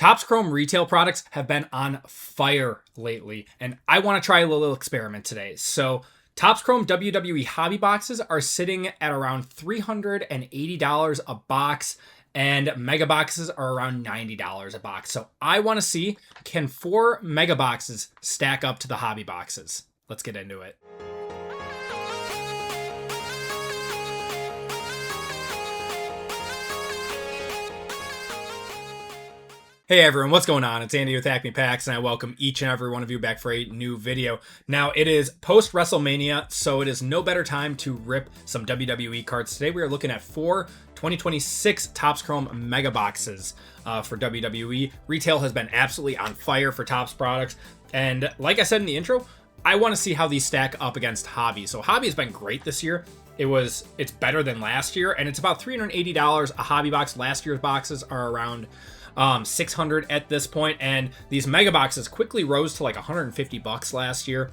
Topps Chrome retail products have been on fire lately, and I want to try a little experiment today. So Topps Chrome WWE hobby boxes are sitting at around $380 a box, and mega boxes are around $90 a box. So I want to see, can 4 mega boxes stack up to the hobby boxes? Let's get into it. Hey everyone, what's going on? It's Andy with Acme Packs, and I welcome each and every one of you back for a new video. Now, it is post-WrestleMania, so it is no better time to rip some WWE cards. Today we are looking at 4 2026 Topps Chrome Mega Boxes for WWE. Retail has been absolutely on fire for Topps products, and like I said in the intro, I want to see how these stack up against Hobby. So Hobby has been great this year. It's better than last year, and it's about $380 a hobby box. Last year's boxes are around $600 at this point, and these mega boxes quickly rose to like $150 last year.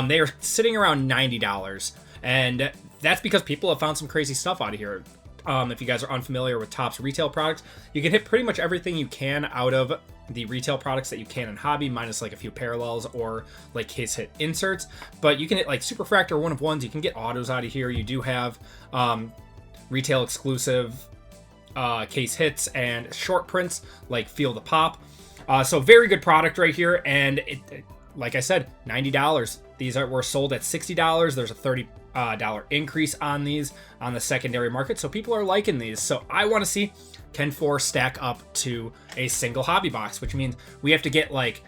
They are sitting around $90, and that's because people have found some crazy stuff out of here. If you guys are unfamiliar with Topps retail products, you can hit pretty much everything you can out of the retail products that you can in hobby, minus like a few parallels or like case hit inserts. But you can hit like Superfractor 1-of-1s. You can get autos out of here. You do have retail exclusive case hits and short prints like Feel the Pop. So very good product right here, and like I said, $90. These were sold at $60. There's a $30 increase on these on the secondary market, so people are liking these. So I want to see, can 4 stack up to a single hobby box, which means we have to get like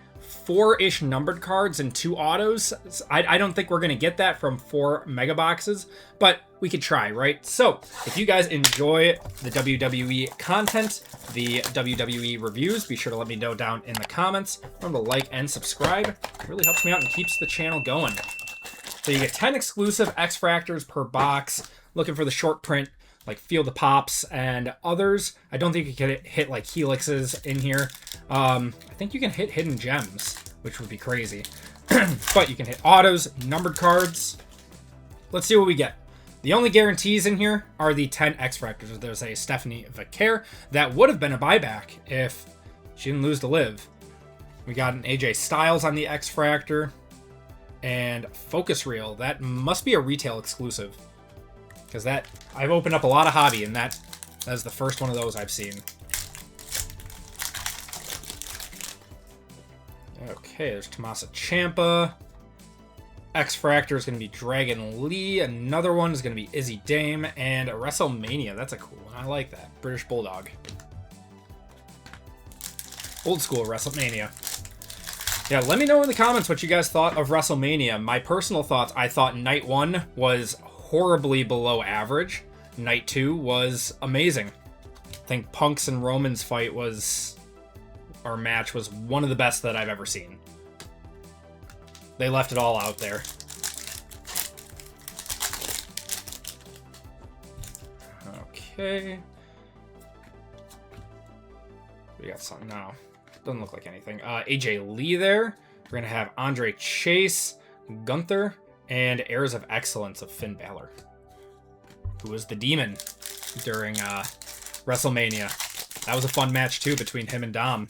4-ish numbered cards and 2 autos. I don't think we're going to get that from 4 mega boxes, but we could try, right? So if you guys enjoy the WWE content, the WWE reviews, be sure to let me know down in the comments. Remember to like and subscribe. It really helps me out and keeps the channel going. So you get 10 exclusive X-Fractors per box. Looking for the short print, like Feel the Pops and others. I don't think you can hit like helixes in here. I think you can hit hidden gems, which would be crazy. But you can hit autos, numbered cards. Let's see what we get. The only guarantees in here are the 10 X-Fractors. There's a Stephanie Vaquer. That would have been a buyback if she didn't lose to Liv. We got an AJ Styles on the X-Fractor. And Focus Reel. That must be a retail exclusive, because I've opened up a lot of hobby, and that is the first one of those I've seen. Okay, there's Tommaso Ciampa. X-Fractor is going to be Dragon Lee. Another one is going to be Izzy Dame. And a WrestleMania. That's a cool one. I like that. British Bulldog. Old school WrestleMania. Yeah, let me know in the comments what you guys thought of WrestleMania. My personal thoughts, I thought Night 1 was horribly below average. Night 2 was amazing. I think Punk's and Roman's fight match was one of the best that I've ever seen. They left it all out there. Okay. We got something now. Doesn't look like anything. AJ Lee there. We're going to have Andre Chase, Gunther, and Heirs of Excellence of Finn Balor, who was the demon during WrestleMania. That was a fun match, too, between him and Dom.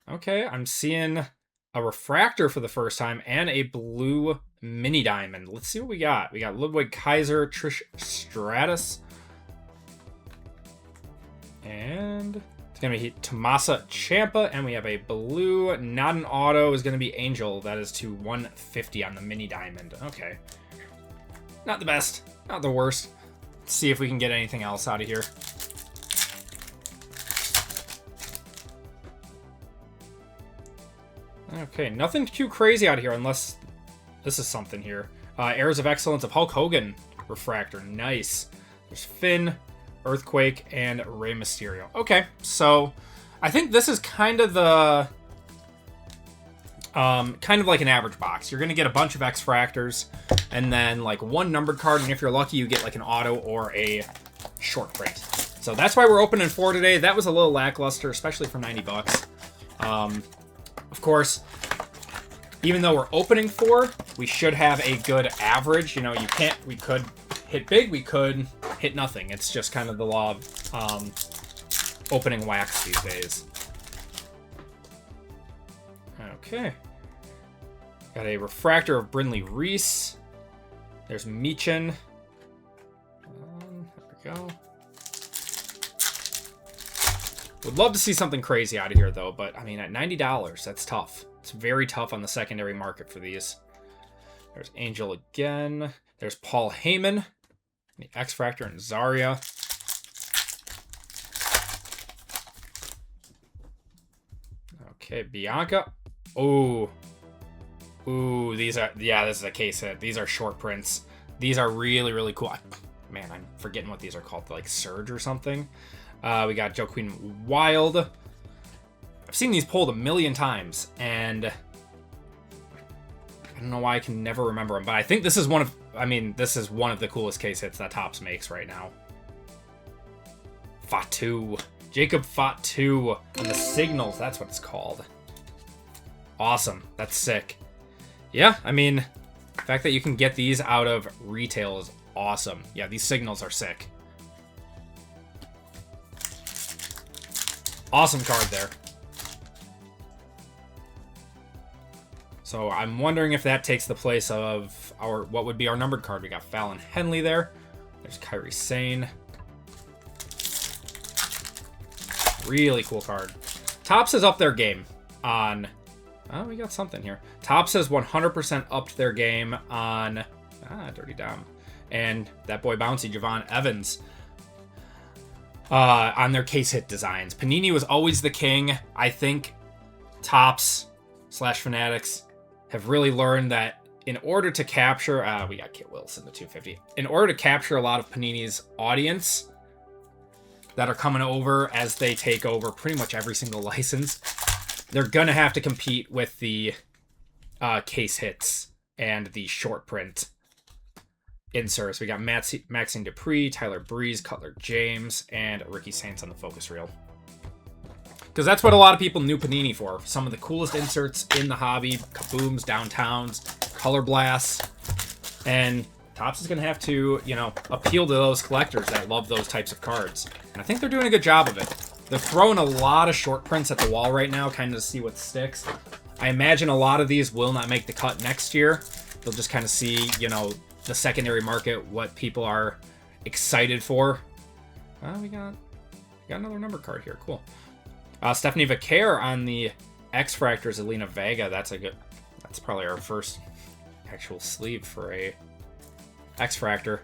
Okay, I'm seeing a refractor for the first time and a blue mini diamond. Let's see what we got. We got Ludwig Kaiser, Trish Stratus, and it's going to be Tommaso Ciampa, and we have a blue, not an auto, is going to be Angel. That is to 150 on the mini diamond. Okay. Not the best, not the worst. Let's see if we can get anything else out of here. Okay, nothing too crazy out of here unless this is something here. Heirs of Excellence of Hulk Hogan refractor. Nice. There's Finn, Earthquake, and Rey Mysterio. Okay, so I think this is kind of the like an average box. You're gonna get a bunch of X-Fractors and then like 1 numbered card, and if you're lucky you get like an auto or a short print. So that's why we're opening 4 today. That was a little lackluster, especially for $90. Of course, even though we're opening 4, we should have a good average. You know, we could hit big, we could hit nothing. It's just kind of the law of opening wax these days. Okay. Got a refractor of Brindley Reese. There's Meechin. There we go. Would love to see something crazy out of here, though. But, I mean, at $90, that's tough. It's very tough on the secondary market for these. There's Angel again. There's Paul Heyman. The X-Fractor and Zarya. Okay, Bianca. Ooh. Ooh, these are... Yeah, this is a case hit. These are short prints. These are really, really cool. Man, I'm forgetting what these are called. Like Surge or something. We got Joaquin Wild. I've seen these pulled a million times, and I don't know why I can never remember them, but I think this is one of... I mean, this is one of the coolest case hits that Topps makes right now. Fatu. Jacob Fatu on the Signals. That's what it's called. Awesome. That's sick. Yeah, I mean, the fact that you can get these out of retail is awesome. Yeah, these Signals are sick. Awesome card there. So I'm wondering if that takes the place of our what would be our numbered card. We got Fallon Henley there. There's Kairi Sane. Really cool card. Topps has upped their game on... Oh, we got something here. Topps has 100% upped their game on... Dirty Dom. And that boy bouncy, Javon Evans. On their case hit designs. Panini was always the king. I think Topps / Fanatics have really learned that in order to capture... we got Kit Wilson, the 250. In order to capture a lot of Panini's audience that are coming over as they take over pretty much every single license, they're going to have to compete with the case hits and the short print inserts. We got Maxine Dupree, Tyler Breeze, Cutler James, and Ricky Saints on the focus reel. Because that's what a lot of people knew Panini for. Some of the coolest inserts in the hobby. Kabooms, Downtowns, Color Blasts. And Topps is going to have to, you know, appeal to those collectors that love those types of cards. And I think they're doing a good job of it. They're throwing a lot of short prints at the wall right now, kind of to see what sticks. I imagine a lot of these will not make the cut next year. They'll just kind of see, you know, the secondary market, what people are excited for. We got another number card here. Cool. Stephanie Vaquer on the X-Fractors, Alina Vega. That's probably our first actual sleeve for a X-Fractor.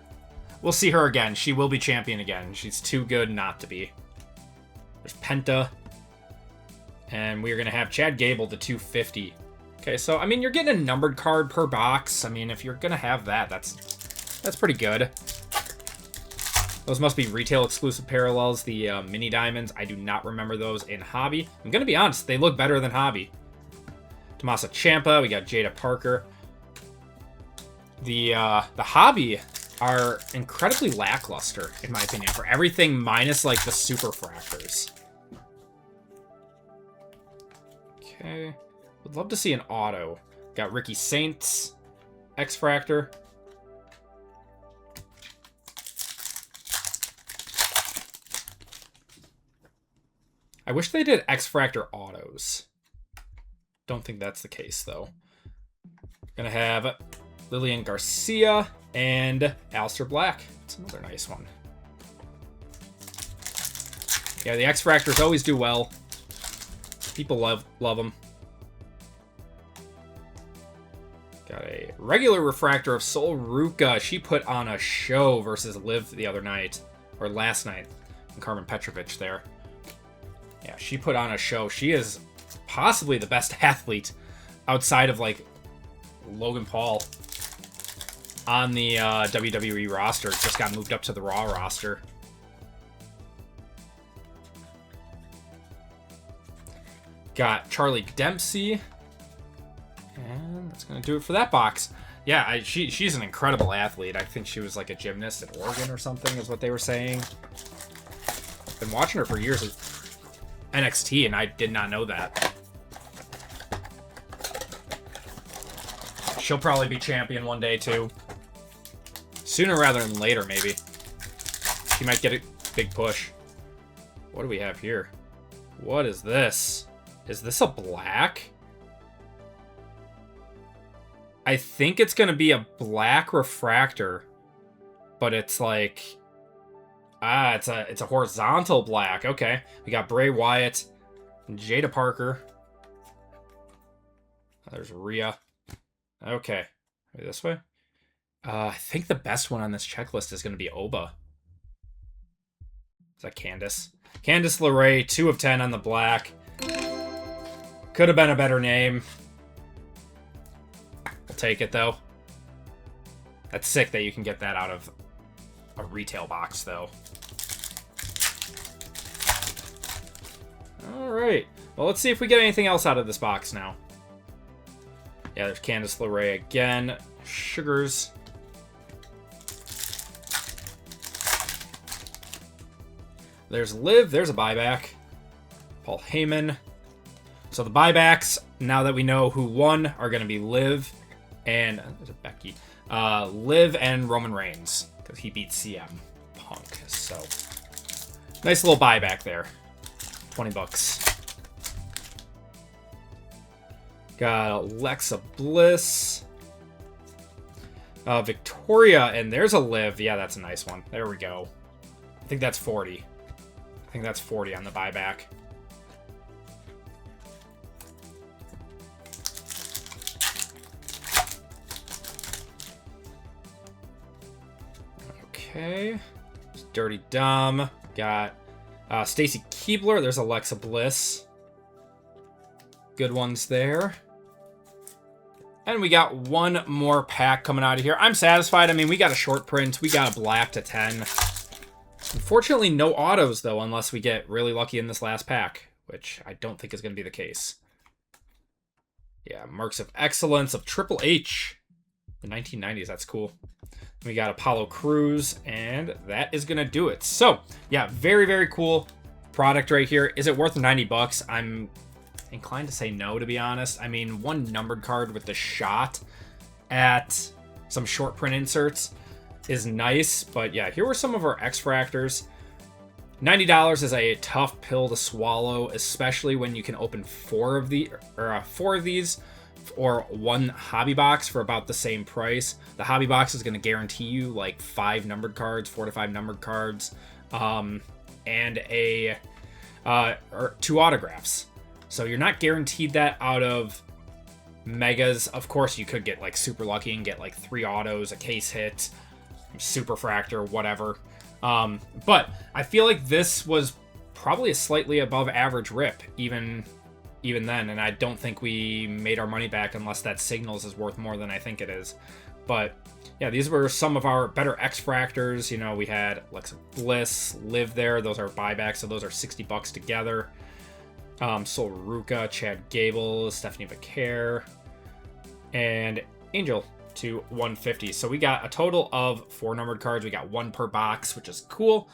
We'll see her again. She will be champion again. She's too good not to be. There's Penta. And we're going to have Chad Gable, the 250. Okay, so, I mean, you're getting a numbered card per box. I mean, if you're going to have that, that's pretty good. Those must be retail exclusive parallels, the mini diamonds. I do not remember those in Hobby. I'm going to be honest, they look better than Hobby. Tommaso Ciampa, we got Jada Parker. The Hobby are incredibly lackluster, in my opinion, for everything minus, like, the super fractors. Okay. Would love to see an auto. Got Ricky Saints, X-Fractor. I wish they did X-Fractor autos. Don't think that's the case, though. Gonna have Lillian Garcia and Aleister Black. It's another nice one. Yeah, the X-Fractors always do well. People love them. Got a regular refractor of Sol Ruka. She put on a show versus Liv the other night, or last night, and Carmen Petrovic there. Yeah, she put on a show. She is possibly the best athlete outside of, like, Logan Paul on the WWE roster. Just got moved up to the Raw roster. Got Charlie Dempsey. And that's going to do it for that box. Yeah, she's an incredible athlete. I think she was like a gymnast at Oregon or something is what they were saying. I've been watching her for years at NXT, and I did not know that. She'll probably be champion one day, too. Sooner rather than later, maybe. She might get a big push. What do we have here? What is this? Is this a black? I think it's going to be a black refractor, but it's like, it's a horizontal black. Okay. We got Bray Wyatt, Jada Parker. There's Rhea. Okay. Maybe this way. I think the best one on this checklist is going to be Oba. Is that Candice? Candice LeRae, 2 of 10 on the black. Could have been a better name. We'll take it, though. That's sick that you can get that out of a retail box, though. All right. Well, let's see if we get anything else out of this box now. Yeah, there's Candice LeRae again. Sugars. There's Liv. There's a buyback. Paul Heyman. So the buybacks, now that we know who won, are going to be Liv and there's a Becky. Liv and Roman Reigns, because he beat CM Punk. So nice little buyback there. 20 bucks. Got Alexa Bliss. Victoria, and there's a Liv. Yeah, that's a nice one. There we go. I think that's 40. I think that's 40 on the buyback. Okay. Dirty Dom. Got Stacy Keibler. There's Alexa Bliss. Good ones there. And we got one more pack coming out of here. I'm satisfied. I mean, we got a short print. We got a black to 10. Unfortunately, no autos, though, unless we get really lucky in this last pack, which I don't think is going to be the case. Yeah, Marks of Excellence of Triple H. The 1990s, that's cool. We got Apollo Crews, and that is going to do it. So, yeah, very, very cool product right here. Is it worth 90 bucks? I'm inclined to say no, to be honest. I mean, one numbered card with the shot at some short print inserts is nice, but yeah, here were some of our X-Fractors. $90 is a tough pill to swallow, especially when you can open four of these or one hobby box for about the same price. The hobby box is going to guarantee you like 5 numbered cards, 4 to 5 numbered cards, and or 2 autographs. So you're not guaranteed that out of Megas. Of course, you could get like super lucky and get like 3 autos, a case hit, super fractor, whatever. But I feel like this was probably a slightly above average rip, even then, and I don't think we made our money back unless that Signals is worth more than I think it is. But yeah, these were some of our better X-Fractors. You know, we had Alexa Bliss, Liv there. Those are buybacks, so those are 60 bucks together. Sol Ruka, Chad Gable, Stephanie Becaire, and Angel to 150. So we got a total of 4 numbered cards. We got 1 per box, which is cool.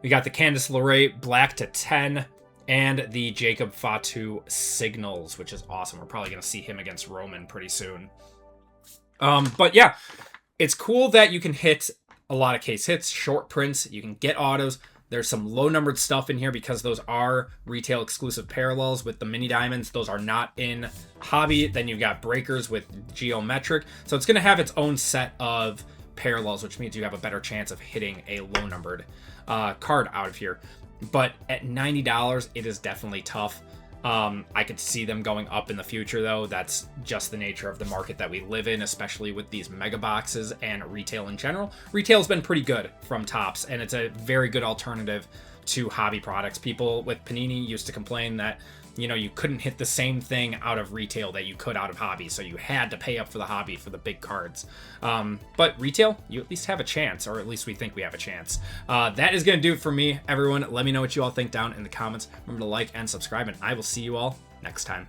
We got the Candice LeRae black to 10 and the Jacob Fatu Signals, which is awesome. We're probably going to see him against Roman pretty soon. But yeah, it's cool that you can hit a lot of case hits, short prints. You can get autos. There's some low-numbered stuff in here because those are retail exclusive parallels with the mini diamonds. Those are not in hobby. Then you've got breakers with geometric. So it's going to have its own set of parallels, which means you have a better chance of hitting a low-numbered card out of here. But at $90, it is definitely tough. I could see them going up in the future, though. That's just the nature of the market that we live in, especially with these mega boxes and retail in general. Retail's been pretty good from Topps, and it's a very good alternative to hobby products. People with Panini used to complain that, you know, you couldn't hit the same thing out of retail that you could out of hobby, so you had to pay up for the hobby for the big cards. But retail, you at least have a chance, or at least we think we have a chance. That is going to do it for me, everyone. Let me know what you all think down in the comments. Remember to like and subscribe, and I will see you all next time.